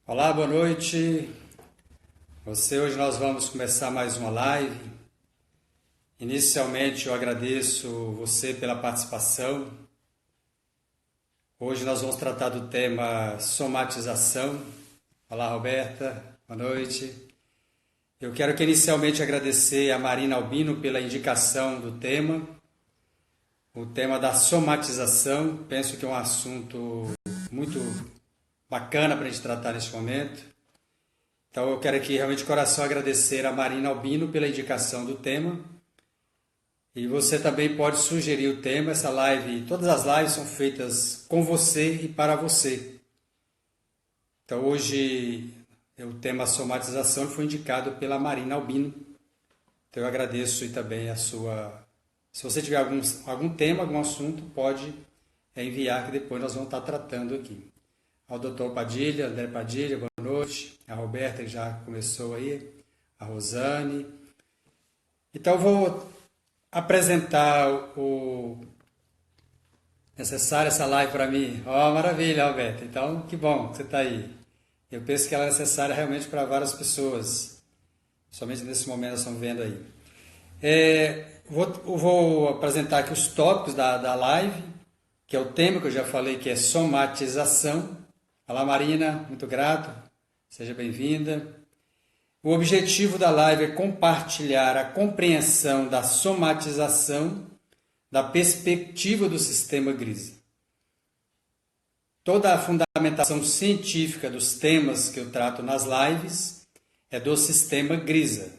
Olá, boa noite. Hoje nós vamos começar mais uma live. Inicialmente eu agradeço você pela participação. Hoje nós vamos tratar do tema somatização. Olá, Roberta. Boa noite. Eu quero inicialmente agradecer a Marina Albino pela indicação do tema. O tema da somatização, penso que é um assunto muito bacana para a gente tratar neste momento. Então eu quero aqui realmente de coração agradecer a Marina Albino pela indicação do tema. E você também pode sugerir o tema. Essa live, todas as lives são feitas com você e para você. Então hoje o tema somatização foi indicado pela Marina Albino. Então eu agradeço e também a sua... Se você tiver algum tema, algum assunto, pode enviar que depois nós vamos estar tratando aqui. Ao doutor Padilha, André Padilha, boa noite. A Roberta, que já começou aí. A Rosane. Então, eu vou apresentar o necessário essa live para mim. Maravilha, Roberta. Então, que bom que você está aí. Eu penso que ela é necessária realmente para várias pessoas. Somente nesse momento nós estamos vendo aí. Eu vou apresentar aqui os tópicos da live, que é o tema que eu já falei, que é somatização. Olá, Marina, muito grato, seja bem-vinda. O objetivo da live é compartilhar a compreensão da somatização da perspectiva do sistema GRISA. Toda a fundamentação científica dos temas que eu trato nas lives é do sistema GRISA.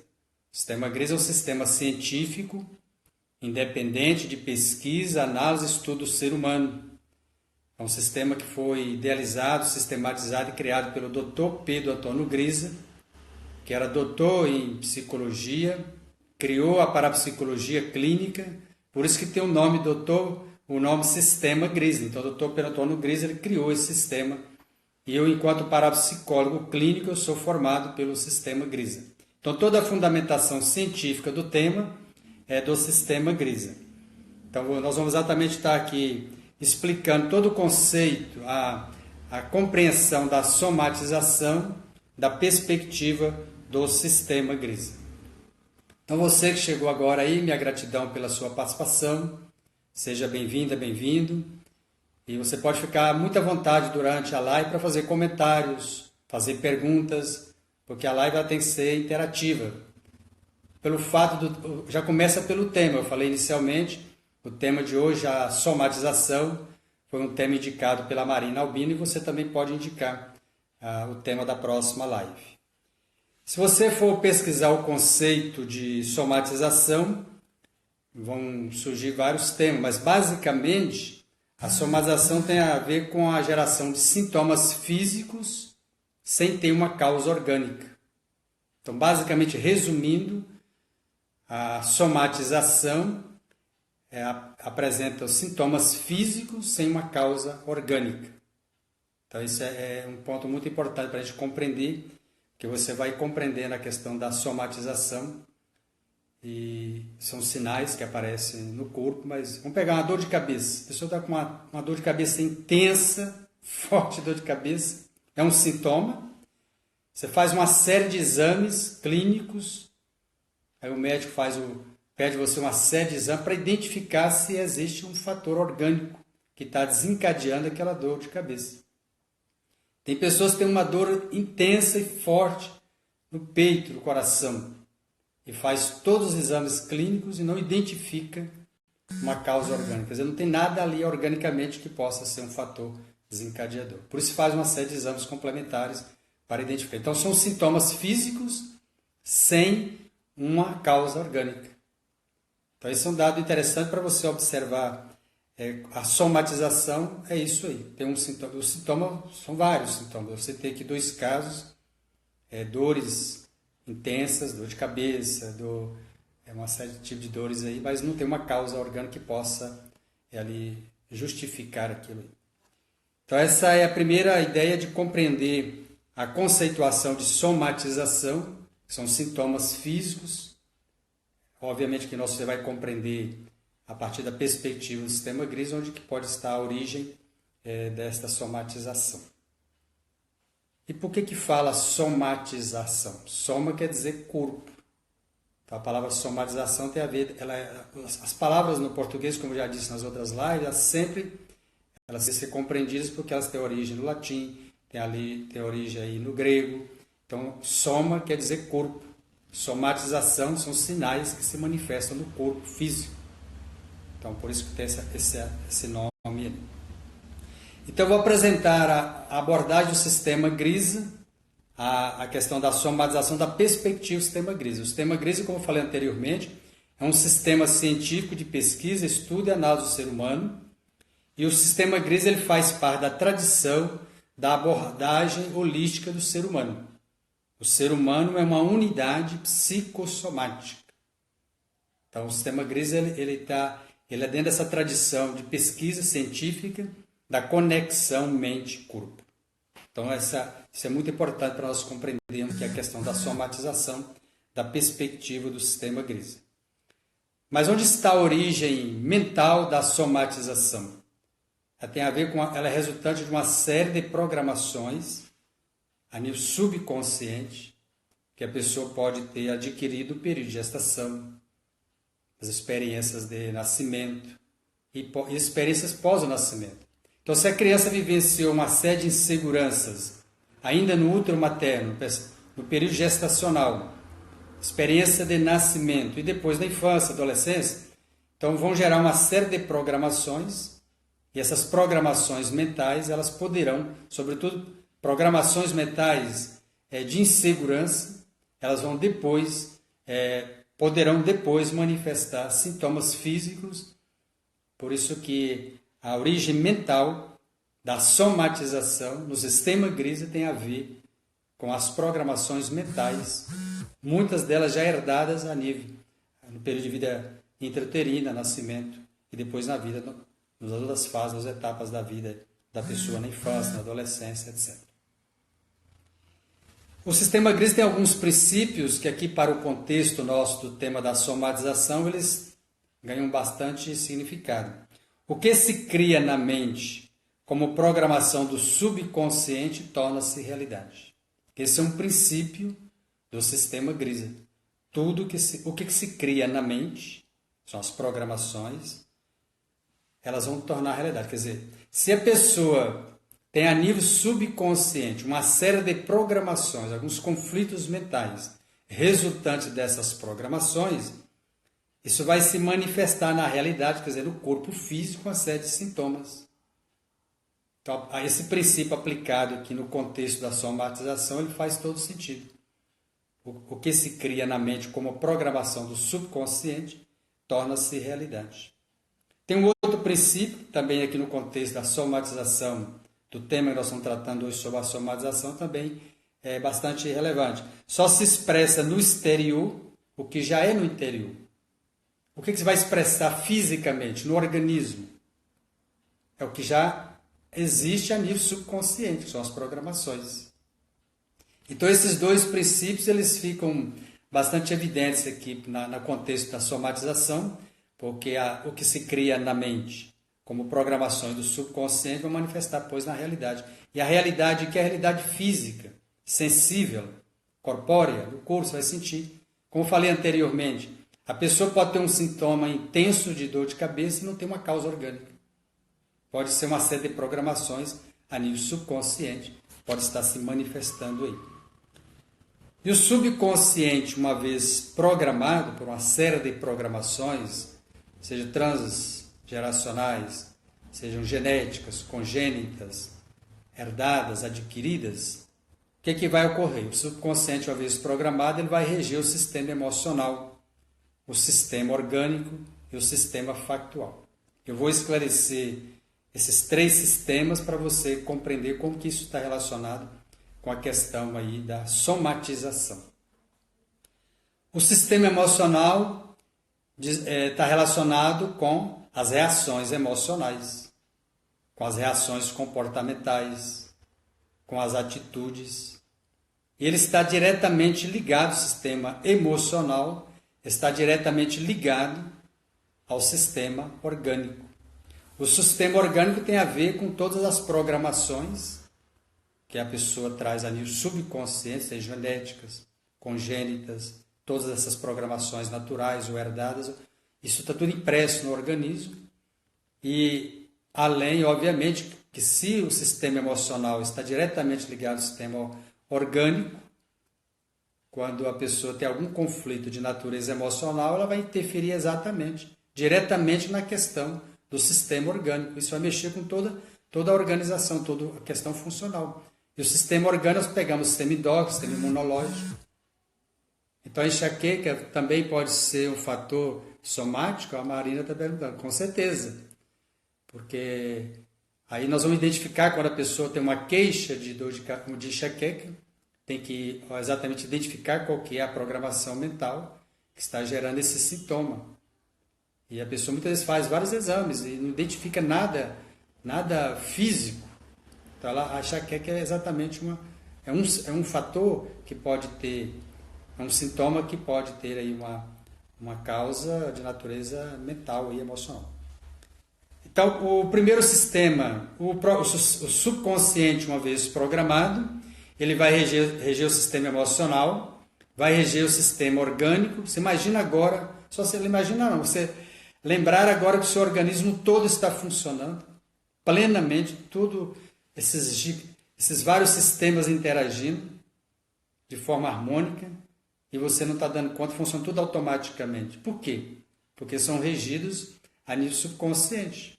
O sistema GRISA é um sistema científico, independente de pesquisa, análise e estudo do ser humano. É um sistema que foi idealizado, sistematizado e criado pelo Dr. Pedro Antônio Grisa, que era doutor em psicologia, criou a parapsicologia clínica, por isso que tem o nome Sistema Grisa. Então, o Dr. Pedro Antônio Grisa ele criou esse sistema. E eu, enquanto parapsicólogo clínico, eu sou formado pelo Sistema Grisa. Então, toda a fundamentação científica do tema é do Sistema Grisa. Então, nós vamos exatamente estar aqui explicando todo o conceito, a compreensão da somatização, da perspectiva do Sistema GRISA. Então, você que chegou agora aí, minha gratidão pela sua participação. Seja bem-vinda, bem-vindo. E você pode ficar muito à vontade durante a live para fazer comentários, fazer perguntas, porque a live ela tem que ser interativa. Pelo fato já começa pelo tema, eu falei inicialmente. O tema de hoje, a somatização, foi um tema indicado pela Marina Albino e você também pode indicar o tema da próxima live. Se você for pesquisar o conceito de somatização, vão surgir vários temas, mas basicamente a somatização tem a ver com a geração de sintomas físicos sem ter uma causa orgânica. Então, basicamente, resumindo, a somatização apresenta os sintomas físicos sem uma causa orgânica. Então, isso é um ponto muito importante para a gente compreender, que você vai compreendendo a questão da somatização, e são sinais que aparecem no corpo, mas vamos pegar uma dor de cabeça. A pessoa está com uma dor de cabeça intensa, forte dor de cabeça, é um sintoma. Você faz uma série de exames clínicos, aí o médico pede você uma série de exames para identificar se existe um fator orgânico que está desencadeando aquela dor de cabeça. Tem pessoas que têm uma dor intensa e forte no peito, no coração, e faz todos os exames clínicos e não identifica uma causa orgânica. Quer dizer, não tem nada ali organicamente que possa ser um fator desencadeador. Por isso faz uma série de exames complementares para identificar. Então são sintomas físicos sem uma causa orgânica. Então, esse é um dado interessante para você observar. A somatização é isso aí. Tem um sintoma. Os sintomas são vários sintomas. Você tem aqui dois casos: dores intensas, dor de cabeça, uma série de tipos de dores aí, mas não tem uma causa orgânica que possa ali justificar aquilo aí. Então, essa é a primeira ideia de compreender a conceituação de somatização, que são sintomas físicos. Obviamente que você vai compreender a partir da perspectiva do sistema GRISA, onde que pode estar a origem desta somatização. E por que fala somatização? Soma quer dizer corpo. Então, a palavra somatização tem a ver... as palavras no português, como eu já disse nas outras lives, elas têm que ser compreendidas porque elas têm origem no latim, tem origem aí no grego. Então, soma quer dizer corpo. Somatização são sinais que se manifestam no corpo físico. Então, por isso que tem esse nome ali. Então, eu vou apresentar a abordagem do sistema GRISA, a questão da somatização da perspectiva do sistema GRISA. O sistema GRISA, como eu falei anteriormente, é um sistema científico de pesquisa, estudo e análise do ser humano. E o sistema GRISA ele faz parte da tradição da abordagem holística do ser humano. O ser humano é uma unidade psicossomática. Então, o sistema GRISA ele é dentro dessa tradição de pesquisa científica da conexão mente-corpo. Então, isso é muito importante para nós compreendermos que é a questão da somatização, da perspectiva do sistema GRISA. Mas onde está a origem mental da somatização? Ela tem a ver ela é resultante de uma série de programações a nível subconsciente que a pessoa pode ter adquirido no período de gestação, as experiências de nascimento e experiências pós o nascimento. Então, se a criança vivenciou uma série de inseguranças ainda no útero materno, no período gestacional, experiência de nascimento e depois da infância, adolescência, então vão gerar uma série de programações e essas programações mentais, elas poderão, sobretudo programações mentais de insegurança, elas vão poderão depois manifestar sintomas físicos. Por isso que a origem mental da somatização no sistema GRISA tem a ver com as programações mentais, muitas delas já herdadas no período de vida intrauterina, nascimento, e depois na vida, nas outras fases, nas etapas da vida da pessoa, na infância, na adolescência, etc. O sistema GRISA tem alguns princípios que aqui, para o contexto nosso do tema da somatização, eles ganham bastante significado. O que se cria na mente como programação do subconsciente torna-se realidade. Esse é um princípio do sistema GRISA. O que se cria na mente, são as programações, elas vão tornar realidade. Quer dizer, se a pessoa tem a nível subconsciente uma série de programações, alguns conflitos mentais resultantes dessas programações, isso vai se manifestar na realidade, quer dizer, no corpo físico, uma série de sintomas. Então, esse princípio aplicado aqui no contexto da somatização, ele faz todo sentido. O que se cria na mente como programação do subconsciente torna-se realidade. Tem um outro princípio, também aqui no contexto da somatização, do tema que nós estamos tratando hoje sobre a somatização, também é bastante relevante. Só se expressa no exterior o que já é no interior. O que se vai expressar fisicamente no organismo? É o que já existe a nível subconsciente, que são as programações. Então, esses dois princípios eles ficam bastante evidentes aqui no contexto da somatização, porque o que se cria na mente como programações do subconsciente vai manifestar, pois, na realidade. E a realidade que é a realidade física, sensível, corpórea, do corpo, você vai sentir. Como eu falei anteriormente, a pessoa pode ter um sintoma intenso de dor de cabeça e não ter uma causa orgânica. Pode ser uma série de programações a nível subconsciente, pode estar se manifestando aí. E o subconsciente, uma vez programado por uma série de programações, sejam transgeracionais, sejam genéticas, congênitas, herdadas, adquiridas, o que vai ocorrer? O subconsciente, uma vez programado, ele vai reger o sistema emocional, o sistema orgânico e o sistema factual. Eu vou esclarecer esses três sistemas para você compreender como que isso está relacionado com a questão aí da somatização. O sistema emocional está relacionado com as reações emocionais, com as reações comportamentais, com as atitudes. Ele está diretamente ligado, o sistema emocional está diretamente ligado ao sistema orgânico. O sistema orgânico tem a ver com todas as programações que a pessoa traz a nível subconsciente, seja genéticas, congênitas, todas essas programações naturais ou herdadas, isso está tudo impresso no organismo. E além, obviamente, que se o sistema emocional está diretamente ligado ao sistema orgânico, quando a pessoa tem algum conflito de natureza emocional, ela vai interferir diretamente na questão do sistema orgânico. Isso vai mexer com toda a organização, toda a questão funcional. E o sistema orgânico, nós pegamos o sistema endócrino, o sistema imunológico. Então a enxaqueca também pode ser um fator somático, a Marina está perguntando, com certeza. Porque aí nós vamos identificar quando a pessoa tem uma queixa de dor de enxaqueca, tem que exatamente identificar qual que é a programação mental que está gerando esse sintoma. E a pessoa muitas vezes faz vários exames e não identifica nada físico. Então ela acha que é exatamente um fator que pode ter, é um sintoma que pode ter aí uma causa de natureza mental e emocional. Então, o primeiro sistema, o subconsciente, uma vez programado, ele vai reger o sistema emocional, vai reger o sistema orgânico. Você imagina agora, só você imagina não, você lembrar agora que o seu organismo todo está funcionando plenamente, tudo esses vários sistemas interagindo de forma harmônica e você não está dando conta, funciona tudo automaticamente. Por quê? Porque são regidos a nível subconsciente.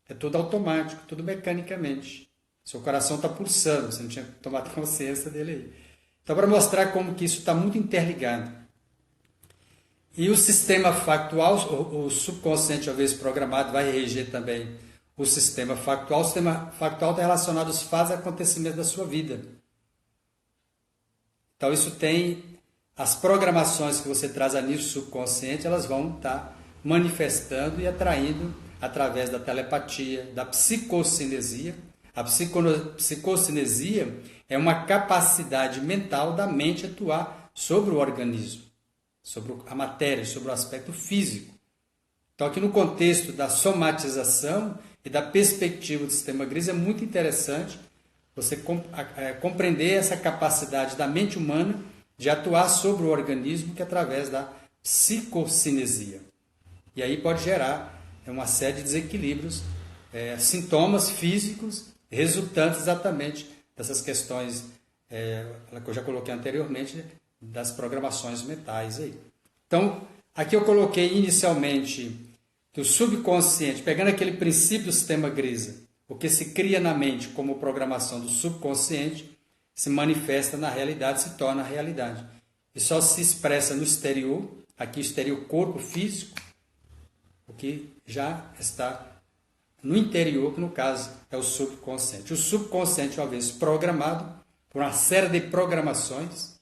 É tudo automático, tudo mecanicamente. Seu coração está pulsando, você não tinha tomado consciência dele aí. Então, para mostrar como que isso está muito interligado. E o sistema factual, o subconsciente, uma vez programado, vai reger também o sistema factual. O sistema factual está relacionado aos fatos e acontecimentos da sua vida. Então, isso tem as programações que você traz a nível subconsciente, elas vão estar manifestando e atraindo através da telepatia, da psicocinesia. A psicocinesia é uma capacidade mental da mente atuar sobre o organismo, sobre a matéria, sobre o aspecto físico. Então, aqui no contexto da somatização e da perspectiva do sistema gris, é muito interessante você compreender essa capacidade da mente humana de atuar sobre o organismo, que é através da psicocinesia. E aí pode gerar uma série de desequilíbrios, sintomas físicos resultantes exatamente dessas questões que eu já coloquei anteriormente, das programações mentais aí. Então, aqui eu coloquei inicialmente que o subconsciente, pegando aquele princípio do sistema grisa, o que se cria na mente como programação do subconsciente, se manifesta na realidade, se torna realidade. E só se expressa no exterior, aqui exterior, corpo físico, o que já está no interior, que no caso é o subconsciente. O subconsciente, uma vez programado por uma série de programações,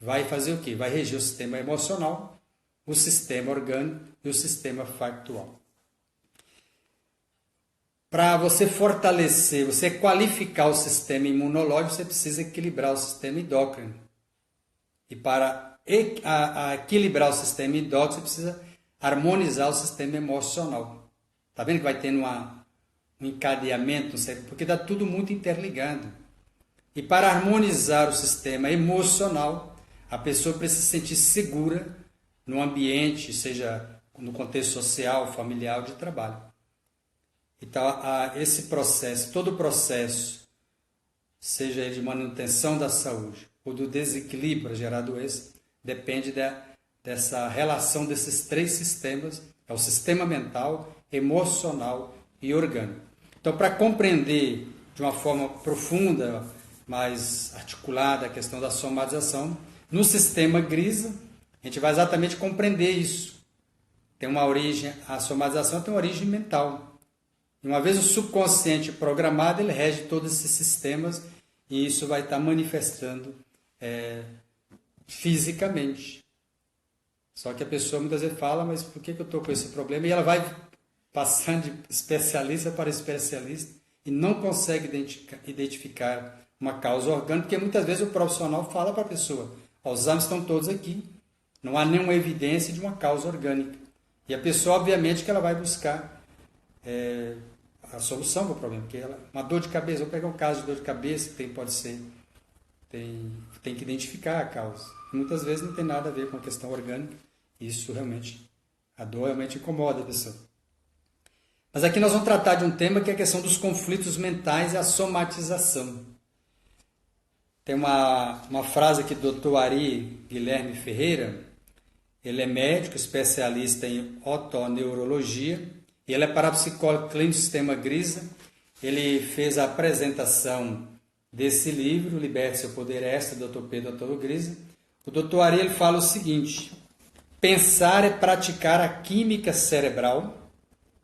vai fazer o quê? Vai reger o sistema emocional, o sistema orgânico e o sistema factual. Para você fortalecer, você qualificar o sistema imunológico, você precisa equilibrar o sistema endócrino. E para equilibrar o sistema endócrino, você precisa harmonizar o sistema emocional. Está vendo que vai tendo um encadeamento, porque está tudo muito interligado. E para harmonizar o sistema emocional, a pessoa precisa se sentir segura no ambiente, seja no contexto social, familiar ou de trabalho. Então, esse processo, todo o processo, seja ele de manutenção da saúde ou do desequilíbrio gerar doença, depende dessa relação desses três sistemas, é o sistema mental, emocional e orgânico. Então, para compreender de uma forma profunda, mais articulada a questão da somatização, no sistema grisa, a gente vai exatamente compreender isso. Tem uma origem, a somatização tem uma origem mental. E uma vez o subconsciente programado, ele rege todos esses sistemas e isso vai estar manifestando fisicamente. Só que a pessoa muitas vezes fala, mas por que eu estou com esse problema? E ela vai passando de especialista para especialista e não consegue identificar uma causa orgânica, porque muitas vezes o profissional fala para a pessoa, os exames estão todos aqui, não há nenhuma evidência de uma causa orgânica. E a pessoa, obviamente, que ela vai buscar a solução para o problema, porque uma dor de cabeça, vou pegar um caso de dor de cabeça, tem que identificar a causa. Muitas vezes não tem nada a ver com a questão orgânica, isso realmente, a dor realmente incomoda a pessoa. Mas aqui nós vamos tratar de um tema que é a questão dos conflitos mentais e a somatização. Tem uma frase aqui do Dr. Ari Guilherme Ferreira, ele é médico, especialista em otoneurologia, ele é parapsicólogo clínico do Sistema Grisa, ele fez a apresentação desse livro, Liberte Seu Poder Extra, Dr. Pedro Antônio Grisa. O Dr. Ari ele fala o seguinte: pensar é praticar a química cerebral,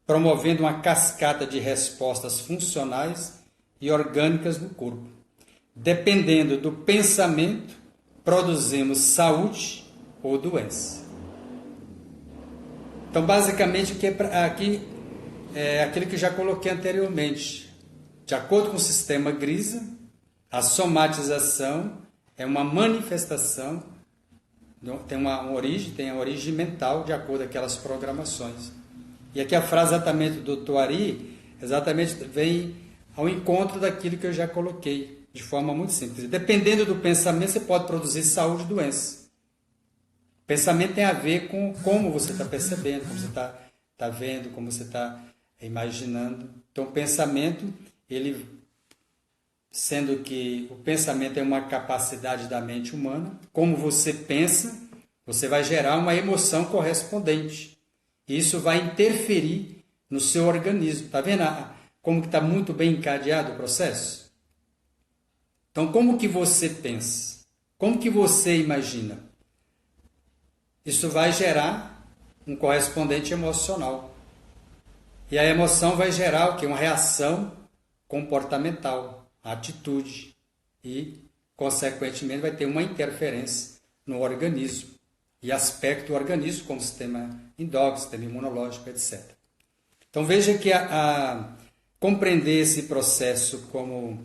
promovendo uma cascata de respostas funcionais e orgânicas no corpo. Dependendo do pensamento, produzimos saúde ou doença. Então, basicamente, aqui é aquilo que eu já coloquei anteriormente. De acordo com o sistema Grisa, a somatização é uma manifestação, tem a origem mental de acordo com aquelas programações. E aqui a frase exatamente do Dr. Ari, exatamente vem ao encontro daquilo que eu já coloquei, de forma muito simples. Dependendo do pensamento, você pode produzir saúde e doença. Pensamento tem a ver com como você está percebendo, como você está vendo, como você está imaginando. Então, o pensamento, sendo que o pensamento é uma capacidade da mente humana, como você pensa, você vai gerar uma emoção correspondente. Isso vai interferir no seu organismo. Está vendo como está muito bem encadeado o processo? Então, como que você pensa? Como que você imagina? Isso vai gerar um correspondente emocional. E a emoção vai gerar o quê? Uma reação comportamental, atitude. E, consequentemente, vai ter uma interferência no organismo. E aspecto do organismo, como sistema endócrino, sistema imunológico, etc. Então, veja que compreender esse processo, como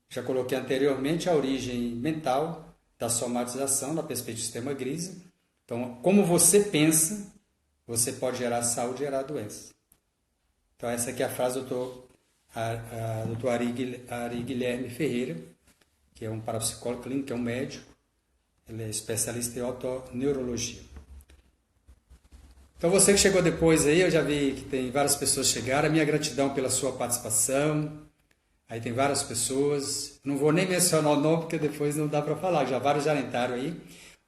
já coloquei anteriormente, a origem mental da somatização, na perspectiva do sistema Grisa. Então, como você pensa, você pode gerar saúde e gerar doença. Então, essa aqui é a frase do Dr. Ari Guilherme Ferreira, que é um parapsicólogo clínico, que é um médico, ele é especialista em otoneurologia. Então, você que chegou depois aí, eu já vi que tem várias pessoas que chegaram, a minha gratidão pela sua participação. Aí tem várias pessoas, não vou nem mencionar o nome, porque depois não dá para falar, já vários já entraram aí.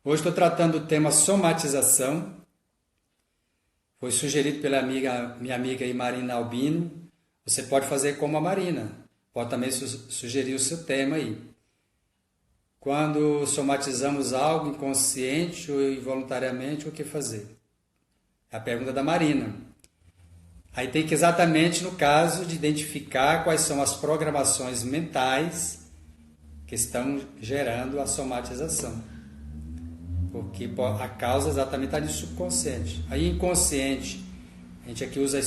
Hoje estou tratando do tema somatização. Foi sugerido pela minha amiga aí, Marina Albino. Você pode fazer como a Marina, pode também sugerir o seu tema aí. Quando somatizamos algo inconsciente ou involuntariamente, o que fazer? É a pergunta da Marina. Aí tem que exatamente, no caso, de identificar quais são as programações mentais que estão gerando a somatização. Porque a causa exatamente está no subconsciente. Aí inconsciente, a gente aqui usa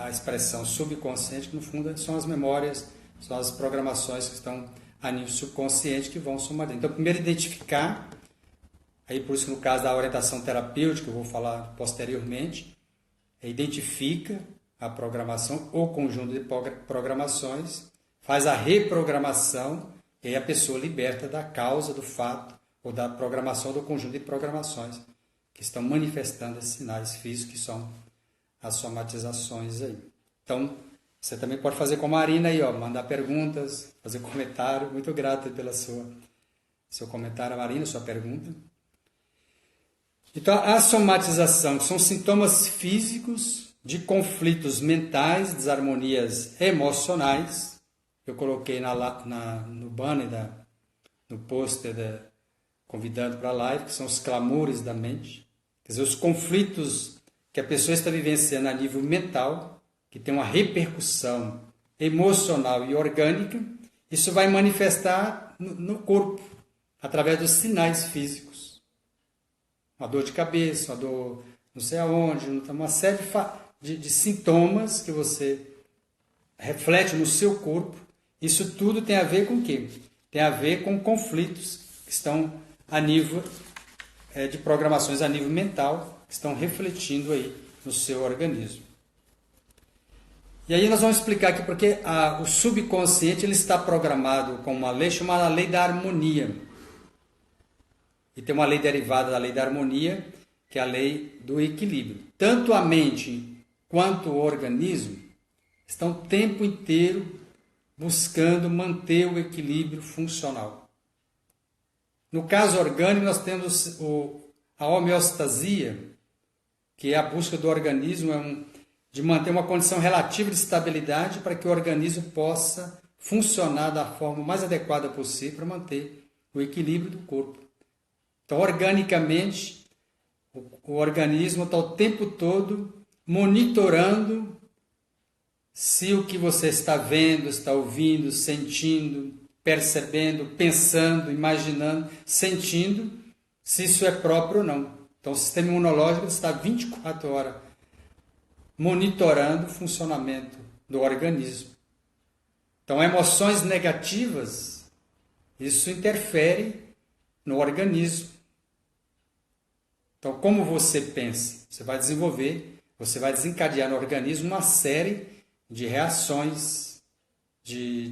a expressão subconsciente, que no fundo são as memórias, são as programações que estão a nível subconsciente que vão somatizar. Então, primeiro identificar, aí por isso que no caso da orientação terapêutica, eu vou falar posteriormente, identifica a programação ou conjunto de programações, faz a reprogramação e aí a pessoa liberta da causa, do fato ou da programação do conjunto de programações que estão manifestando esses sinais físicos que são as somatizações aí. Então, você também pode fazer como a Marina aí, mandar perguntas, fazer comentário. Muito grato pelo seu comentário, Marina, sua pergunta. Então, a somatização são sintomas físicos de conflitos mentais, desarmonias emocionais. Eu coloquei no banner, no pôster convidando para a live, que são os clamores da mente. Quer dizer, os conflitos que a pessoa está vivenciando a nível mental, que tem uma repercussão emocional e orgânica, isso vai manifestar no corpo, através dos sinais físicos. Uma dor de cabeça, uma dor não sei aonde, uma série de sintomas que você reflete no seu corpo. Isso tudo tem a ver com o quê? Tem a ver com conflitos que estão a nível de programações a nível mental, que estão refletindo aí no seu organismo. E aí nós vamos explicar aqui porque o subconsciente ele está programado com uma lei chamada lei da harmonia. E tem uma lei derivada da lei da harmonia, que é a lei do equilíbrio. Tanto a mente quanto o organismo estão o tempo inteiro buscando manter o equilíbrio funcional. No caso orgânico, nós temos a homeostasia, que é a busca do organismo de manter uma condição relativa de estabilidade para que o organismo possa funcionar da forma mais adequada possível para manter o equilíbrio do corpo. Então, organicamente, o organismo está o tempo todo monitorando se o que você está vendo, está ouvindo, sentindo, percebendo, pensando, imaginando, sentindo, se isso é próprio ou não. Então, o sistema imunológico está 24 horas monitorando o funcionamento do organismo. Então, emoções negativas, isso interfere no organismo. Então, como você pensa? Você vai desencadear no organismo uma série de reações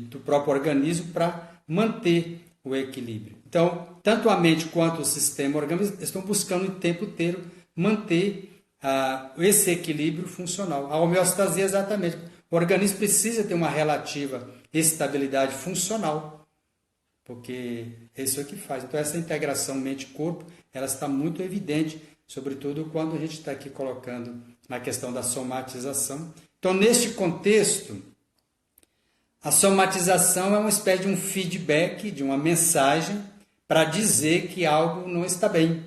do próprio organismo para manter o equilíbrio. Então, tanto a mente quanto o sistema orgânico estão buscando o tempo inteiro manter esse equilíbrio funcional. A homeostasia é exatamente. O organismo precisa ter uma relativa estabilidade funcional, porque isso é o que faz. Então, essa integração mente-corpo, ela está muito evidente, sobretudo quando a gente está aqui colocando na questão da somatização. Então, neste contexto, a somatização é uma espécie de um feedback, de uma mensagem para dizer que algo não está bem,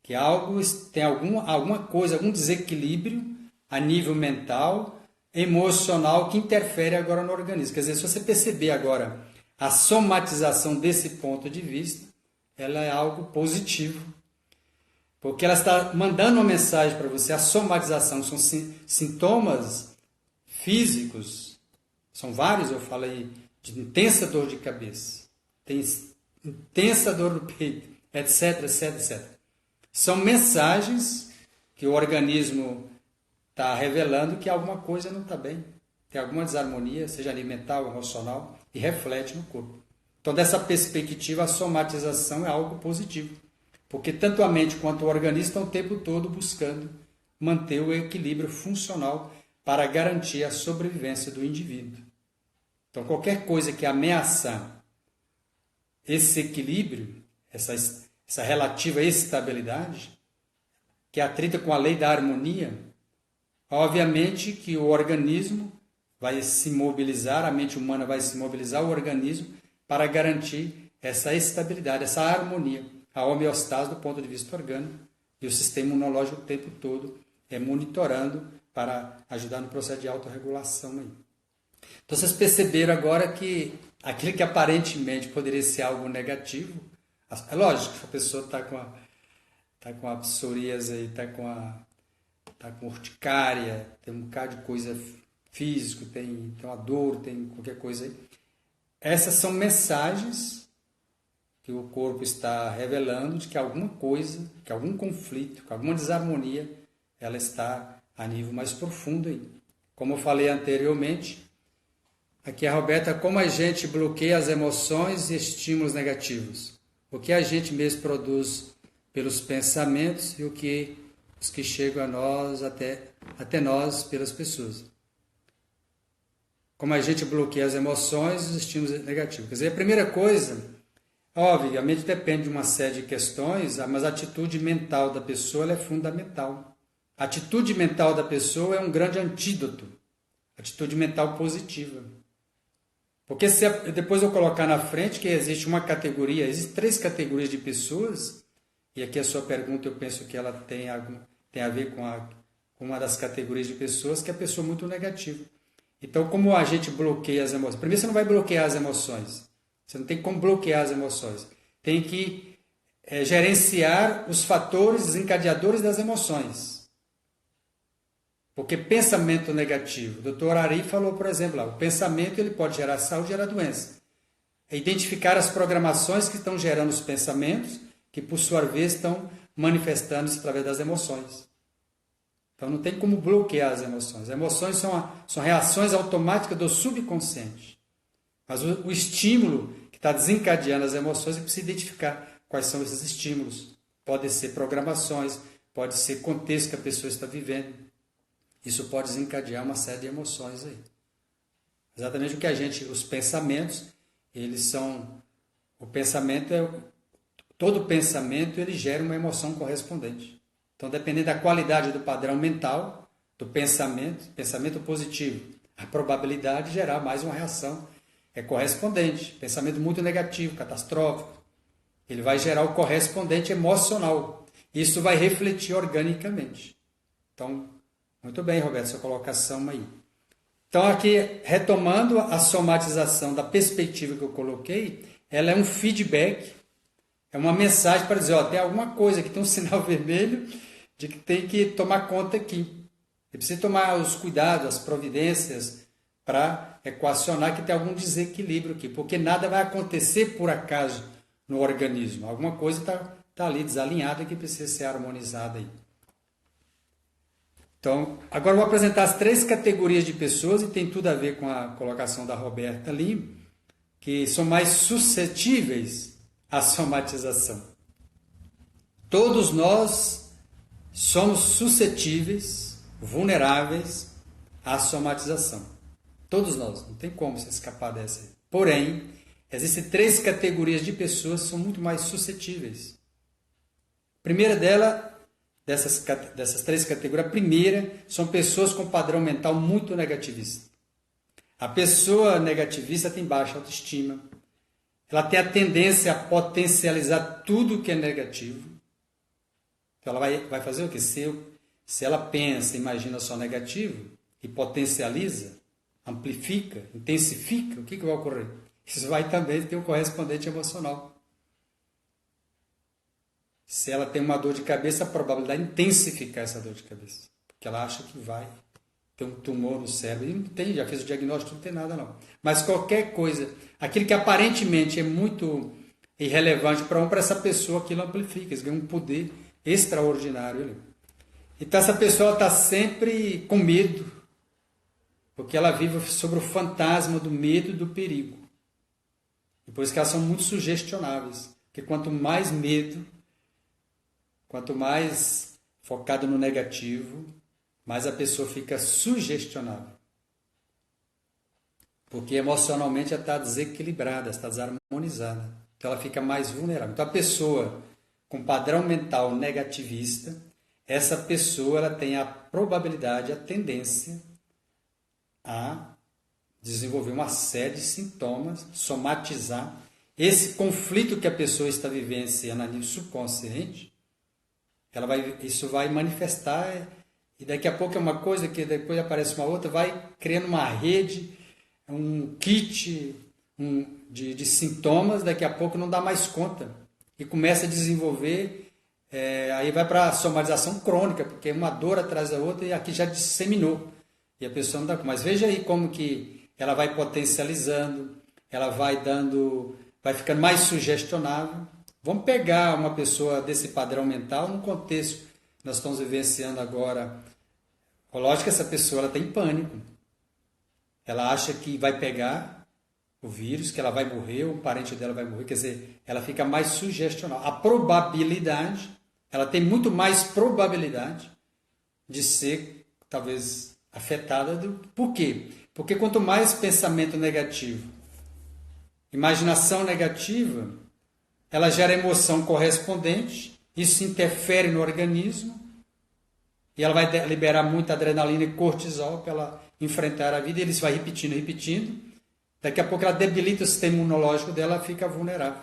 que algo tem alguma coisa, algum desequilíbrio a nível mental, emocional, que interfere agora no organismo. Quer dizer, se você perceber agora a somatização desse ponto de vista, ela é algo positivo, porque ela está mandando uma mensagem para você. A somatização são sintomas físicos, são vários, eu falei, de intensa dor de cabeça, tem intensa dor no peito, etc, etc, etc. São mensagens que o organismo está revelando que alguma coisa não está bem, tem alguma desarmonia, seja alimentar ou emocional, e reflete no corpo. Então, dessa perspectiva, a somatização é algo positivo, porque tanto a mente quanto o organismo estão o tempo todo buscando manter o equilíbrio funcional para garantir a sobrevivência do indivíduo. Então, qualquer coisa que ameaça esse equilíbrio, essa relativa estabilidade, que atrita com a lei da harmonia, obviamente que o organismo vai se mobilizar, a mente humana vai se mobilizar, o organismo, para garantir essa estabilidade, essa harmonia, a homeostase do ponto de vista orgânico, e o sistema imunológico o tempo todo monitorando para ajudar no processo de autorregulação aí. Então, vocês perceberam agora que aquilo que aparentemente poderia ser algo negativo, é lógico que a pessoa está com a psoríase aí, está com urticária, tem um bocado de coisa física, tem uma dor, tem qualquer coisa aí. Essas são mensagens que o corpo está revelando de que alguma coisa, que algum conflito, que alguma desarmonia, ela está a nível mais profundo aí. Como eu falei anteriormente, aqui a Roberta, como a gente bloqueia as emoções e estímulos negativos? O que a gente mesmo produz pelos pensamentos e os que chegam a nós, até nós, pelas pessoas. Como a gente bloqueia as emoções e os estímulos negativos. Quer dizer, a primeira coisa, obviamente depende de uma série de questões, mas a atitude mental da pessoa ela é fundamental. A atitude mental da pessoa é um grande antídoto. Atitude mental positiva. Porque se depois eu colocar na frente que existe uma categoria, existem 3 categorias de pessoas, e aqui a sua pergunta eu penso que ela tem a ver com uma das categorias de pessoas, que é a pessoa muito negativa. Então, como a gente bloqueia as emoções? Primeiro, você não vai bloquear as emoções. Você não tem como bloquear as emoções. Tem que gerenciar os fatores desencadeadores das emoções. Porque pensamento negativo, o Dr. Ari falou, por exemplo, o pensamento ele pode gerar saúde e gerar doença. É identificar as programações que estão gerando os pensamentos, que por sua vez estão manifestando-se através das emoções. Então não tem como bloquear as emoções. As emoções são reações automáticas do subconsciente. Mas o estímulo que está desencadeando as emoções, é preciso identificar quais são esses estímulos. Podem ser programações, pode ser contexto que a pessoa está vivendo. Isso pode desencadear uma série de emoções aí. Exatamente o que os pensamentos, eles são, todo pensamento ele gera uma emoção correspondente. Então, dependendo da qualidade do padrão mental, do pensamento positivo, a probabilidade de gerar mais uma reação é correspondente. Pensamento muito negativo, catastrófico, ele vai gerar o correspondente emocional. Isso vai refletir organicamente. Então, muito bem, Roberto, sua colocação aí. Então, aqui, retomando a somatização da perspectiva que eu coloquei, ela é um feedback, é uma mensagem para dizer, ó, tem alguma coisa aqui, tem um sinal vermelho de que tem que tomar conta aqui. E precisa tomar os cuidados, as providências para equacionar que tem algum desequilíbrio aqui, porque nada vai acontecer por acaso no organismo. Alguma coisa está ali desalinhada que precisa ser harmonizada aí. Então, agora eu vou apresentar as 3 categorias de pessoas e tem tudo a ver com a colocação da Roberta ali, que são mais suscetíveis à somatização. Todos nós somos suscetíveis, vulneráveis à somatização. Todos nós, não tem como se escapar dessa aí. Porém, existem 3 categorias de pessoas que são muito mais suscetíveis. A primeira dessas 3 categorias, a primeira são pessoas com padrão mental muito negativista. A pessoa negativista tem baixa autoestima, ela tem a tendência a potencializar tudo que é negativo. Então ela vai fazer o quê? Se ela pensa, imagina só negativo e potencializa, amplifica, intensifica, o que vai ocorrer? Isso vai também ter um correspondente emocional. Se ela tem uma dor de cabeça, a probabilidade de intensificar essa dor de cabeça. Porque ela acha que vai ter um tumor no cérebro. E não tem, já fez o diagnóstico, não tem nada não. Mas qualquer coisa, aquilo que aparentemente é muito irrelevante para essa pessoa, aquilo amplifica. Eles ganham um poder extraordinário ali. Então essa pessoa está sempre com medo. Porque ela vive sobre o fantasma do medo e do perigo. E por isso que elas são muito sugestionáveis. Porque quanto mais medo, quanto mais focado no negativo, mais a pessoa fica sugestionável. Porque emocionalmente ela está desequilibrada, está desarmonizada. Então ela fica mais vulnerável. Então a pessoa com padrão mental negativista, essa pessoa ela tem a probabilidade, a tendência a desenvolver uma série de sintomas, somatizar. Esse conflito que a pessoa está vivenciando a nível subconsciente, isso vai manifestar e daqui a pouco é uma coisa que depois aparece uma outra, vai criando uma rede, um kit de sintomas, daqui a pouco não dá mais conta e começa a desenvolver, aí vai para a somatização crônica, porque é uma dor atrás da outra e aqui já disseminou e a pessoa não dá conta. Mas veja aí como que ela vai potencializando, ela vai ficando mais sugestionável. Vamos pegar uma pessoa desse padrão mental num contexto que nós estamos vivenciando agora. Lógico que essa pessoa ela tem pânico. Ela acha que vai pegar o vírus, que ela vai morrer, ou um parente dela vai morrer. Quer dizer, ela fica mais sugestionável. A probabilidade, ela tem muito mais probabilidade de ser, talvez, afetada. Por quê? Porque quanto mais pensamento negativo, imaginação negativa, ela gera emoção correspondente, isso interfere no organismo, e ela vai liberar muita adrenalina e cortisol para ela enfrentar a vida, e eles vai repetindo. Daqui a pouco ela debilita o sistema imunológico dela, fica vulnerável.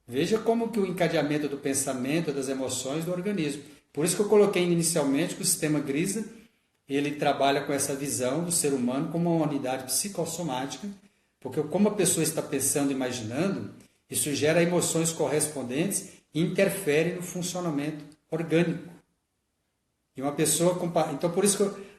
Veja como que o encadeamento do pensamento, das emoções do organismo. Por isso que eu coloquei inicialmente que o sistema Grisa, ele trabalha com essa visão do ser humano como uma unidade psicossomática, porque como a pessoa está pensando, imaginando, isso gera emoções correspondentes e interfere no funcionamento orgânico. E uma pessoa com... Então, por isso que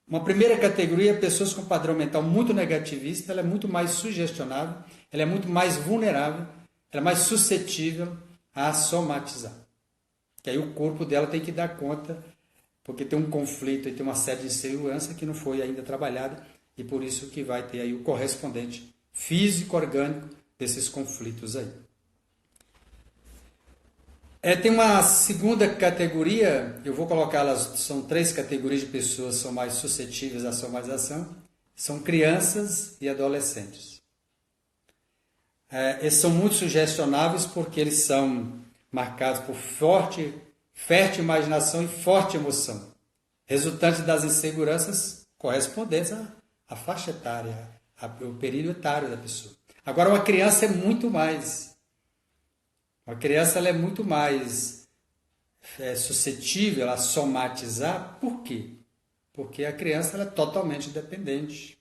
uma primeira categoria, pessoas com padrão mental muito negativista, ela é muito mais sugestionável, ela é muito mais vulnerável, ela é mais suscetível a somatizar. Que aí o corpo dela tem que dar conta, porque tem um conflito e tem uma série de insegurança que não foi ainda trabalhada e por isso que vai ter aí o correspondente físico, orgânico desses conflitos aí. Tem uma segunda categoria, eu vou colocá-las, são 3 categorias de pessoas que são mais suscetíveis à somatização, são crianças e adolescentes. Eles são muito sugestionáveis porque eles são marcados por fértil imaginação e forte emoção, resultante das inseguranças correspondentes à faixa etária, ao período etário da pessoa. Agora, uma criança é muito mais. Uma criança ela é muito mais suscetível a somatizar. Por quê? Porque a criança ela é totalmente dependente.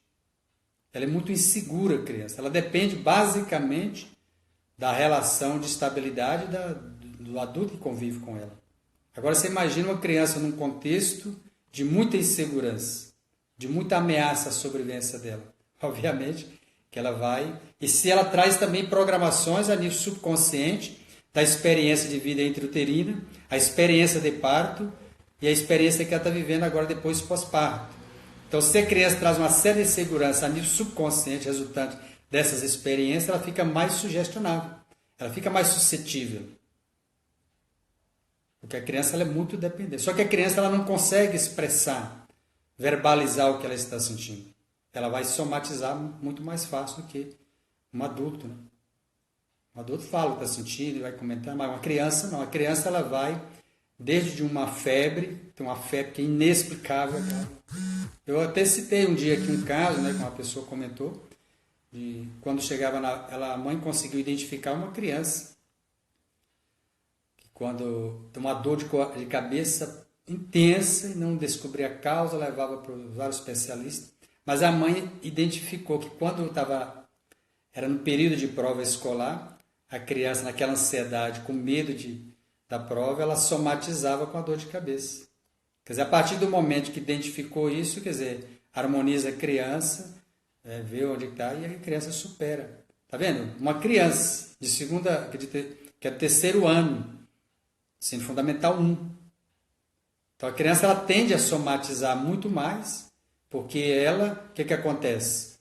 Ela é muito insegura, a criança. Ela depende basicamente da relação de estabilidade do adulto que convive com ela. Agora você imagina uma criança num contexto de muita insegurança, de muita ameaça à sobrevivência dela. Obviamente que ela vai... E se ela traz também programações a nível subconsciente da experiência de vida intrauterina, a experiência de parto e a experiência que ela está vivendo agora depois pós-parto. Então, se a criança traz uma série de insegurança a nível subconsciente resultante dessas experiências, ela fica mais sugestionável, ela fica mais suscetível. Porque a criança ela é muito dependente. Só que a criança ela não consegue expressar, verbalizar o que ela está sentindo. Ela vai somatizar muito mais fácil do que um adulto, né? Um adulto fala o que está sentindo e vai comentar, mas uma criança não. A criança ela vai desde uma febre, tem uma febre que é inexplicável. Eu até citei um dia aqui um caso, né, que uma pessoa comentou, de quando chegava a mãe conseguiu identificar uma criança que quando tem uma dor de cabeça intensa e não descobria a causa, levava para vários especialistas, mas a mãe identificou que quando era no período de prova escolar, a criança naquela ansiedade, com medo da prova, ela somatizava com a dor de cabeça. Quer dizer, a partir do momento que identificou isso, quer dizer, harmoniza a criança, vê onde está e a criança supera. Tá vendo? Uma criança que é do terceiro ano, ensino fundamental 1. Então a criança ela tende a somatizar muito mais, porque ela, o que acontece?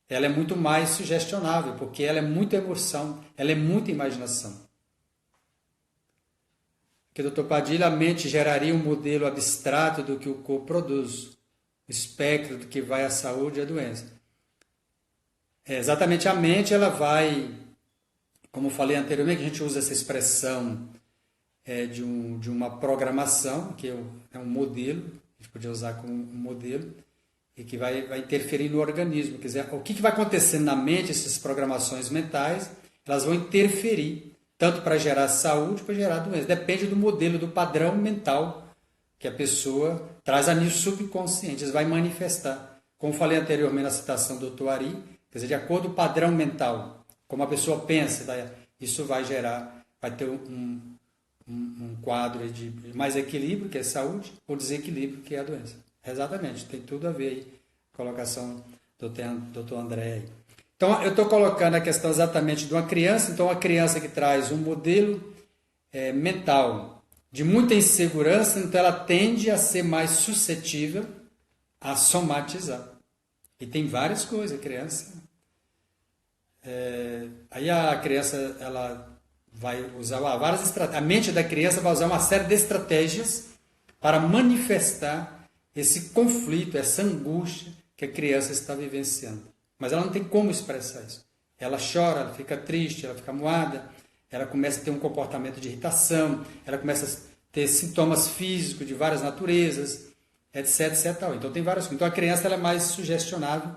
Ela é muito mais sugestionável, porque ela é muita emoção, ela é muita imaginação. Porque, Dr. Padilha, a mente geraria um modelo abstrato do que o corpo produz, o espectro do que vai à saúde e à doença. Exatamente, a mente ela vai, como eu falei anteriormente, a gente usa essa expressão de uma programação, que é um modelo, a gente podia usar como um modelo, e que vai interferir no organismo. Quer dizer, o que vai acontecer na mente, essas programações mentais, elas vão interferir, tanto para gerar saúde, para gerar doença. Depende do modelo, do padrão mental que a pessoa traz a nível subconsciente, isso vai manifestar. Como falei anteriormente na citação do Dr. Ari, quer dizer, de acordo com o padrão mental, como a pessoa pensa, isso vai ter um quadro de mais equilíbrio, que é saúde, ou desequilíbrio, que é a doença. Exatamente, tem tudo a ver aí, colocação do Dr. André aí. Então, eu estou colocando a questão exatamente de uma criança, então uma criança que traz um modelo mental de muita insegurança, então ela tende a ser mais suscetível a somatizar. E tem várias coisas, a criança. Aí a criança ela vai usar várias estratégias, a mente da criança vai usar uma série de estratégias para manifestar esse conflito, essa angústia que a criança está vivenciando. Mas ela não tem como expressar isso. Ela chora, ela fica triste, ela fica moada, ela começa a ter um comportamento de irritação, ela começa a ter sintomas físicos de várias naturezas, etc, etc. Então tem várias coisas. Então a criança ela é mais sugestionável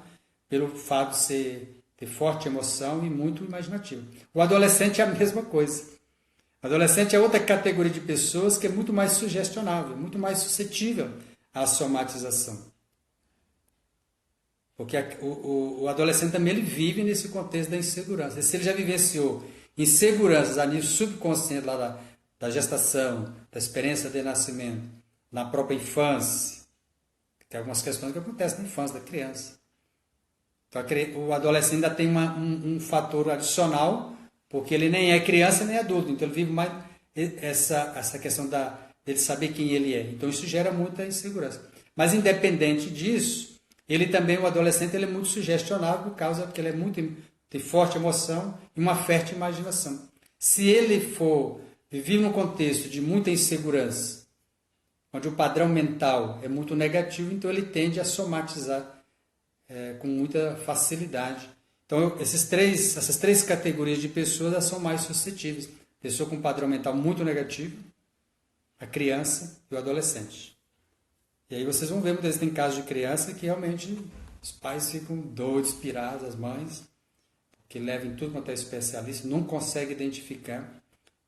pelo fato de ter forte emoção e muito imaginativo. O adolescente é a mesma coisa. O adolescente é outra categoria de pessoas que é muito mais sugestionável, muito mais suscetível à somatização. Porque o adolescente também ele vive nesse contexto da insegurança. E se ele já vivenciou inseguranças a nível subconsciente lá da gestação, da experiência de nascimento, na própria infância, tem algumas questões que acontecem na infância da criança. Então, o adolescente ainda tem um fator adicional, porque ele nem é criança nem adulto, então ele vive mais essa questão dele saber quem ele é. Então isso gera muita insegurança. Mas independente disso, ele também, o adolescente, ele é muito sugestionável por causa que ele é muito tem forte emoção e uma fértil imaginação. Se ele for viver num contexto de muita insegurança, onde o padrão mental é muito negativo, então ele tende a somatizar com muita facilidade. Então, essas três categorias de pessoas elas são mais suscetíveis. Pessoa com padrão mental muito negativo, a criança e o adolescente. E aí vocês vão ver, muitas vezes tem casos de criança que realmente os pais ficam doidos, pirados, as mães, que levam tudo quanto é especialista, não conseguem identificar.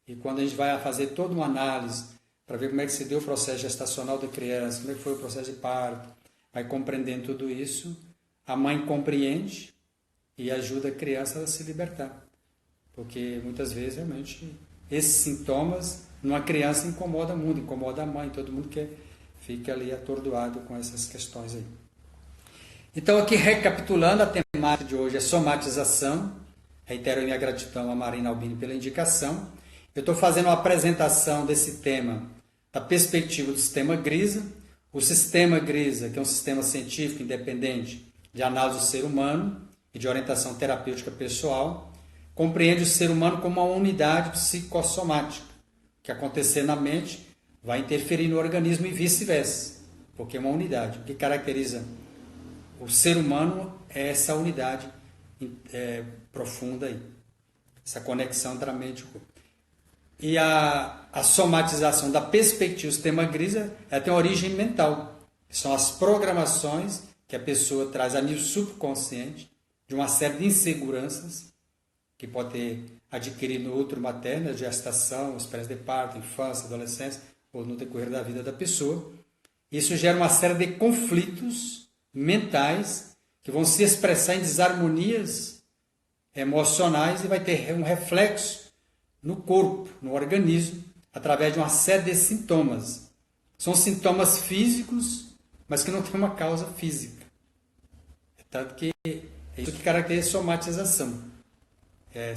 E quando a gente vai fazer toda uma análise para ver como é que se deu o processo gestacional da criança, como é que foi o processo de parto, vai compreendendo tudo isso, a mãe compreende e ajuda a criança a se libertar. Porque muitas vezes, realmente, esses sintomas numa criança incomoda muito, incomoda a mãe, todo mundo que fica ali atordoado com essas questões aí. Então, aqui recapitulando, a temática de hoje é somatização. Reitero minha gratidão a Marina Albini pela indicação. Eu estou fazendo uma apresentação desse tema da perspectiva do sistema GRISA. O sistema GRISA, que é um sistema científico independente de análise do ser humano e de orientação terapêutica pessoal, compreende o ser humano como uma unidade psicossomática. O que acontecer na mente vai interferir no organismo e vice-versa, porque é uma unidade. O que caracteriza o ser humano é essa unidade profunda aí, essa conexão entre a mente e o corpo. E a somatização da perspectiva do sistema GRISA ela tem origem mental, que são as programações que a pessoa traz a nível subconsciente de uma série de inseguranças que pode ter adquirido no útero materno, gestação, experiência de parto, infância, adolescência, ou no decorrer da vida da pessoa. Isso gera uma série de conflitos mentais que vão se expressar em desarmonias emocionais e vai ter um reflexo no corpo, no organismo, através de uma série de sintomas. São sintomas físicos, mas que não têm uma causa física. Tanto que é isso que caracteriza a somatização.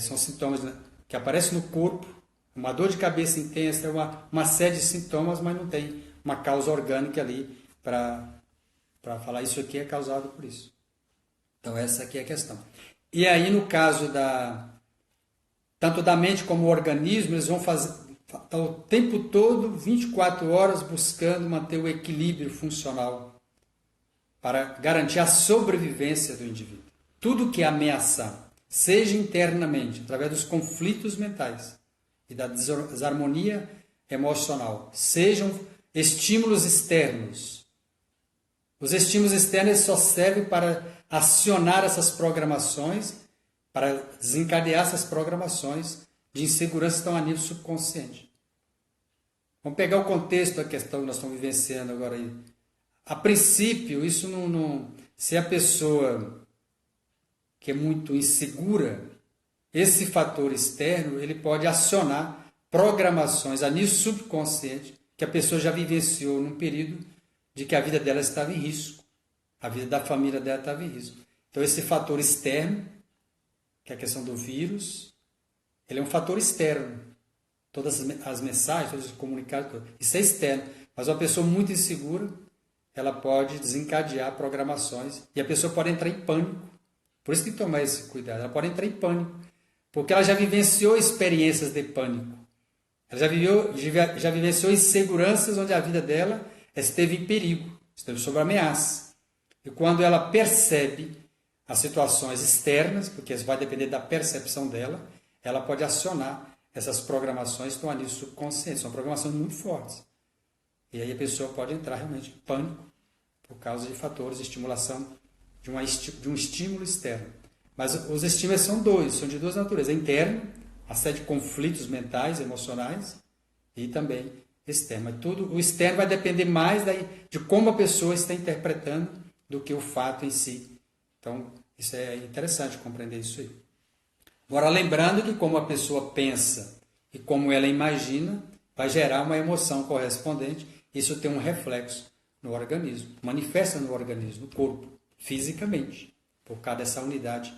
São sintomas que aparecem no corpo, uma dor de cabeça intensa, uma série de sintomas, mas não tem uma causa orgânica ali para falar isso aqui é causado por isso. Então essa aqui é a questão. E aí no caso tanto da mente como do organismo, eles vão estar o tempo todo, 24 horas, buscando manter o equilíbrio funcional para garantir a sobrevivência do indivíduo. Tudo que ameaçar, seja internamente, através dos conflitos mentais e da desarmonia emocional, sejam estímulos externos. Os estímulos externos só servem para acionar essas programações, para desencadear essas programações de insegurança que estão a nível subconsciente. Vamos pegar o contexto da questão que nós estamos vivenciando agora aí. A princípio, isso não se a pessoa que é muito insegura, esse fator externo, ele pode acionar programações a nível subconsciente que a pessoa já vivenciou num período de que a vida dela estava em risco, a vida da família dela estava em risco. Então, esse fator externo, que é a questão do vírus, ele é um fator externo. Todas as mensagens, todos os comunicados, isso é externo. Mas uma pessoa muito insegura, ela pode desencadear programações e a pessoa pode entrar em pânico. Por isso que tem que tomar esse cuidado. Ela pode entrar em pânico, porque ela já vivenciou experiências de pânico. Ela já vivenciou inseguranças onde a vida dela esteve em perigo, esteve sob ameaça. E quando ela percebe as situações externas, porque isso vai depender da percepção dela, ela pode acionar essas programações que estão ali subconscientes. São programações muito fortes. E aí a pessoa pode entrar realmente em pânico por causa de fatores de estimulação de um estímulo externo. Mas os estímulos são de duas naturezas. Interno, a série de conflitos mentais, emocionais, e também externo. Mas o externo vai depender mais de como a pessoa está interpretando do que o fato em si. Então, isso é interessante compreender isso aí. Agora, lembrando que como a pessoa pensa e como ela imagina, vai gerar uma emoção correspondente. Isso tem um reflexo no organismo, manifesta no organismo, no corpo, fisicamente, por causa dessa unidade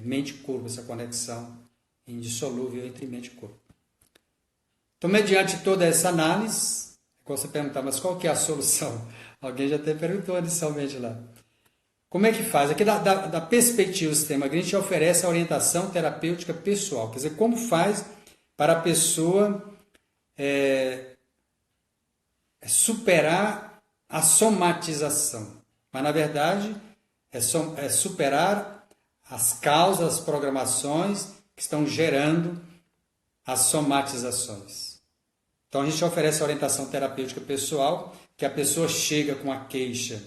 mente-corpo, essa conexão indissolúvel entre mente e corpo. Então, mediante toda essa análise, Quando você perguntar, mas qual que é a solução? Alguém já até perguntou inicialmente lá. Como é que faz? Aqui da perspectiva do sistema Green, a gente oferece a orientação terapêutica pessoal. Quer dizer, como faz para a pessoa superar a somatização. Mas, na verdade, é superar as causas, as programações que estão gerando as somatizações. Então, a gente oferece a orientação terapêutica pessoal, que a pessoa chega com a queixa,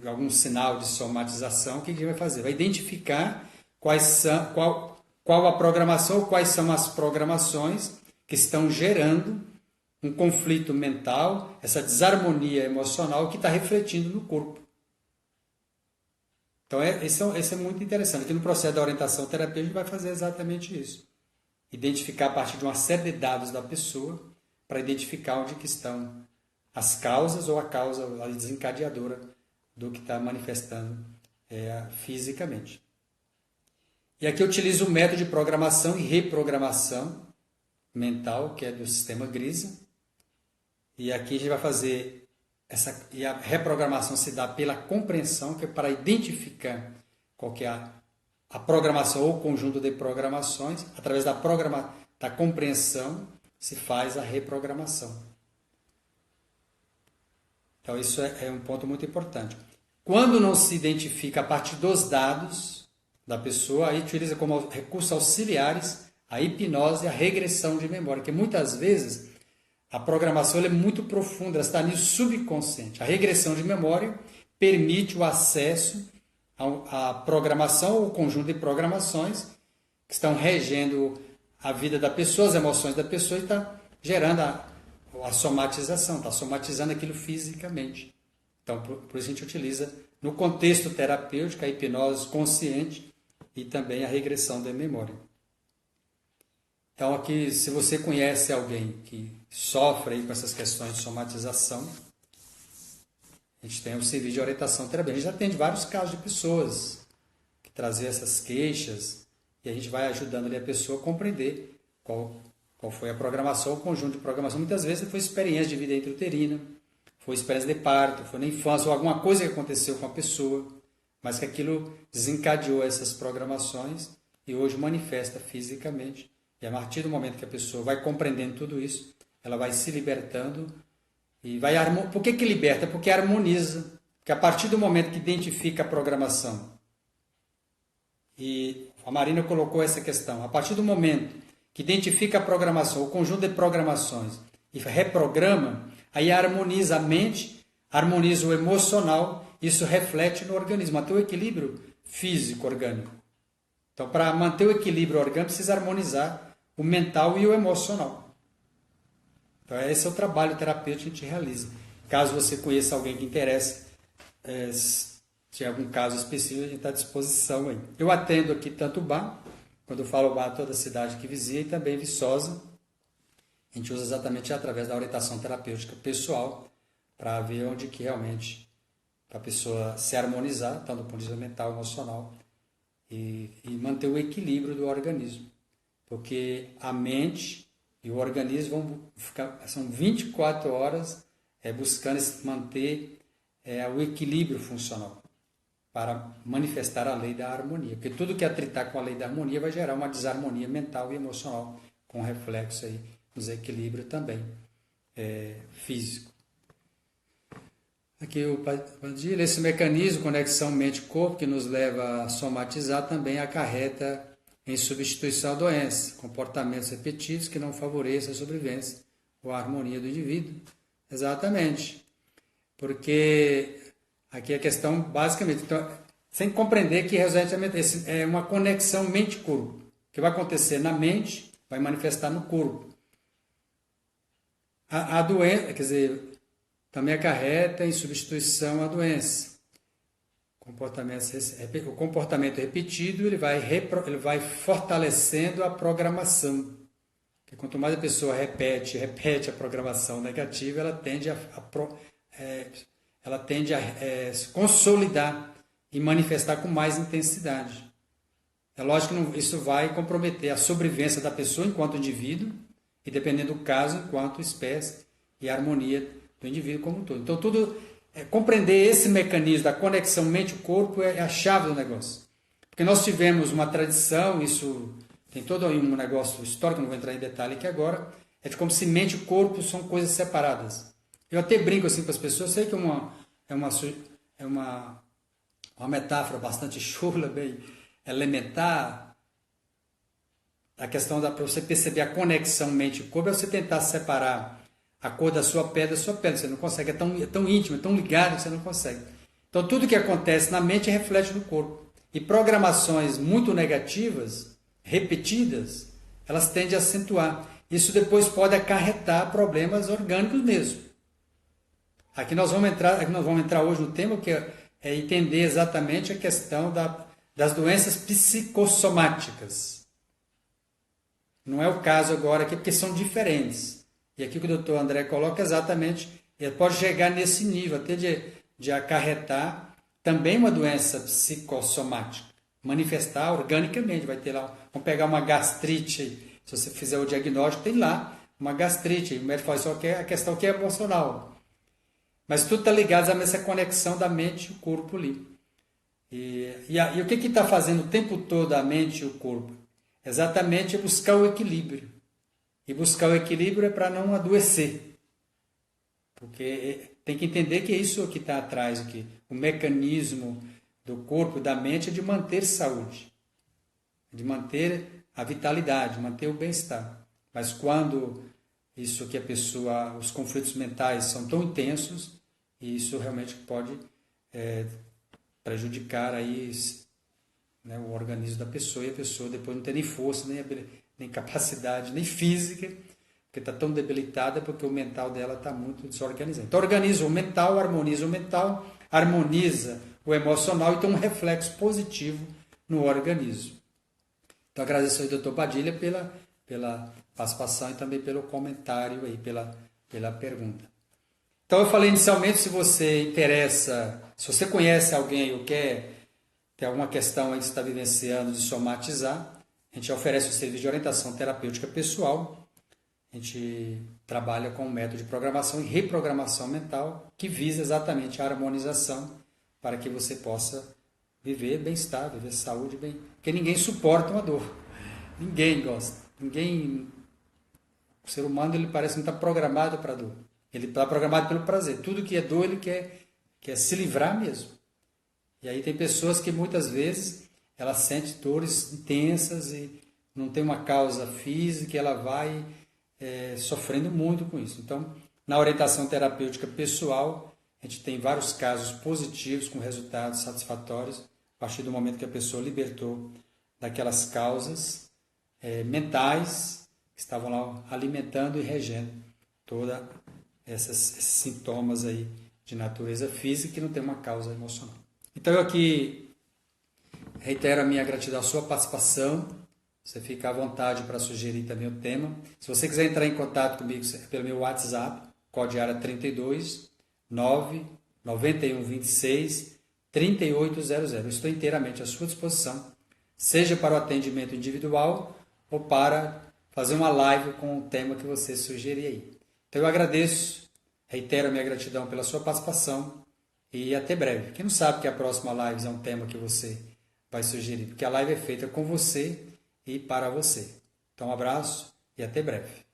algum sinal de somatização, o que a gente vai fazer? Vai identificar qual a programação ou quais são as programações que estão gerando um conflito mental, essa desarmonia emocional que está refletindo no corpo. Então, esse é muito interessante. Aqui no processo da orientação terapêutica, a gente vai fazer exatamente isso. Identificar a partir de uma série de dados da pessoa para identificar onde que estão as causas ou a causa a desencadeadora do que está manifestando fisicamente. E aqui eu utilizo o método de programação e reprogramação mental, que é do sistema Grisa. E aqui a gente vai fazer e a reprogramação se dá pela compreensão, que é para identificar qual que é a programação ou conjunto de programações. Através da compreensão se faz a reprogramação. Então isso é um ponto muito importante. Quando não se identifica a partir dos dados da pessoa, aí utiliza como recursos auxiliares a hipnose e a regressão de memória, que muitas vezes a programação é muito profunda, ela está no subconsciente. A regressão de memória permite o acesso à programação ou conjunto de programações que estão regendo a vida da pessoa, as emoções da pessoa, e está gerando a somatização, está somatizando aquilo fisicamente. Então, por isso a gente utiliza, no contexto terapêutico, a hipnose consciente e também a regressão da memória. Então, aqui, se você conhece alguém que sofre aí com essas questões de somatização, a gente tem um serviço de orientação terapêutica. A gente já atende vários casos de pessoas que trazem essas queixas e a gente vai ajudando ali a pessoa a compreender qual foi a programação, o conjunto de programação. Muitas vezes foi experiência de vida intrauterina, foi experiência de parto, foi na infância, ou alguma coisa que aconteceu com a pessoa, mas que aquilo desencadeou essas programações e hoje manifesta fisicamente. E a partir do momento que a pessoa vai compreendendo tudo isso, ela vai se libertando e vai harmonizar. Por que liberta? Porque harmoniza. Porque a partir do momento que identifica a programação, e a Marina colocou essa questão, a partir do momento que identifica a programação, o conjunto de programações, e reprograma, aí harmoniza a mente, harmoniza o emocional, isso reflete no organismo, até o equilíbrio físico orgânico. Então, para manter o equilíbrio orgânico, precisa harmonizar o mental e o emocional. Então, esse é o trabalho terapêutico que a gente realiza. Caso você conheça alguém que interesse, se tiver algum caso específico, a gente está à disposição aí. Eu atendo aqui Tantubá, quando eu falo Bá, toda a cidade que vizinha, e também Viçosa. A gente usa exatamente através da orientação terapêutica pessoal para ver onde que realmente a pessoa se harmonizar, tanto do ponto de vista mental, emocional, e manter o equilíbrio do organismo. Porque a mente e o organismo vão ficar, são 24 horas buscando manter o equilíbrio funcional para manifestar a lei da harmonia. Porque tudo que atritar com a lei da harmonia vai gerar uma desarmonia mental e emocional, com reflexo aí no desequilíbrio também físico. Aqui o Padilha, esse mecanismo, conexão mente-corpo, que nos leva a somatizar, também acarreta em substituição à doença, comportamentos repetidos que não favoreçem a sobrevivência ou a harmonia do indivíduo. Exatamente. Porque aqui a questão, basicamente, então, sem compreender que é uma conexão mente-corpo. O que vai acontecer na mente vai manifestar no corpo. A doença, quer dizer, também acarreta em substituição à doença. O comportamento repetido ele vai fortalecendo a programação. Porque quanto mais a pessoa repete a programação negativa, ela tende a se consolidar e manifestar com mais intensidade. É lógico que isso vai comprometer a sobrevivência da pessoa enquanto indivíduo e, dependendo do caso, enquanto espécie e harmonia do indivíduo como um todo. Então, compreender esse mecanismo da conexão mente-corpo é a chave do negócio. Porque nós tivemos uma tradição, isso tem todo um negócio histórico, não vou entrar em detalhe aqui agora, é de como se mente e corpo são coisas separadas. Eu até brinco assim com as pessoas, sei que é uma metáfora bastante chula, bem elementar, a questão para você perceber a conexão mente e corpo é você tentar separar a cor da sua pele, você não consegue, é tão íntimo, é tão ligado que você não consegue. Então tudo que acontece na mente reflete no corpo. E programações muito negativas, repetidas, elas tendem a acentuar. Isso depois pode acarretar problemas orgânicos mesmo. Aqui nós vamos entrar hoje no tema que é entender exatamente a questão das doenças psicossomáticas. Não é o caso agora aqui, porque são diferentes. E aqui o que o Dr. André coloca exatamente, ele pode chegar nesse nível, até de acarretar também uma doença psicossomática, manifestar organicamente, vai ter lá, vamos pegar uma gastrite, se você fizer o diagnóstico, tem lá uma gastrite, o médico fala só que a questão que é emocional. Mas tudo está ligado a essa conexão da mente e o corpo ali. E o que está fazendo o tempo todo a mente e o corpo? Exatamente buscar o equilíbrio. E buscar o equilíbrio é para não adoecer. Porque tem que entender que é isso que está atrás aqui. O mecanismo do corpo e da mente é de manter saúde, de manter a vitalidade, manter o bem-estar. Mas quando isso que os conflitos mentais são tão intensos, isso realmente pode prejudicar aí, né, o organismo da pessoa, e a pessoa depois não tem nem força, nem capacidade, nem física, porque está tão debilitada porque o mental dela está muito desorganizado. Então, organiza o mental, harmoniza o emocional e tem um reflexo positivo no organismo. Então, agradeço ao Dr. Padilha pela participação e também pelo comentário aí, pela pergunta. Então, eu falei inicialmente, se você conhece alguém ou quer ter alguma questão aí que você está vivenciando de somatizar, a gente oferece o serviço de orientação terapêutica pessoal. A gente trabalha com um método de programação e reprogramação mental que visa exatamente a harmonização para que você possa viver bem-estar, viver saúde, bem. Porque ninguém suporta uma dor. Ninguém gosta. O ser humano ele parece que não está programado para dor. Ele está programado pelo prazer. Tudo que é dor ele quer se livrar mesmo. E aí tem pessoas que muitas vezes ela sente dores intensas e não tem uma causa física, ela vai sofrendo muito com isso. Então, na orientação terapêutica pessoal, a gente tem vários casos positivos com resultados satisfatórios a partir do momento que a pessoa libertou daquelas causas mentais que estavam lá alimentando e regendo todos esses sintomas aí de natureza física que não tem uma causa emocional. Então, eu aqui reitero a minha gratidão à sua participação. Você fica à vontade para sugerir também o tema. Se você quiser entrar em contato comigo pelo meu WhatsApp, código área 32 9 91 26 3800. Eu estou inteiramente à sua disposição, seja para o atendimento individual ou para fazer uma live com o tema que você sugerir aí. Então eu agradeço, reitero a minha gratidão pela sua participação e até breve. Quem não sabe que a próxima live é um tema que você vai sugerir, porque a live é feita com você e para você. Então um abraço e até breve.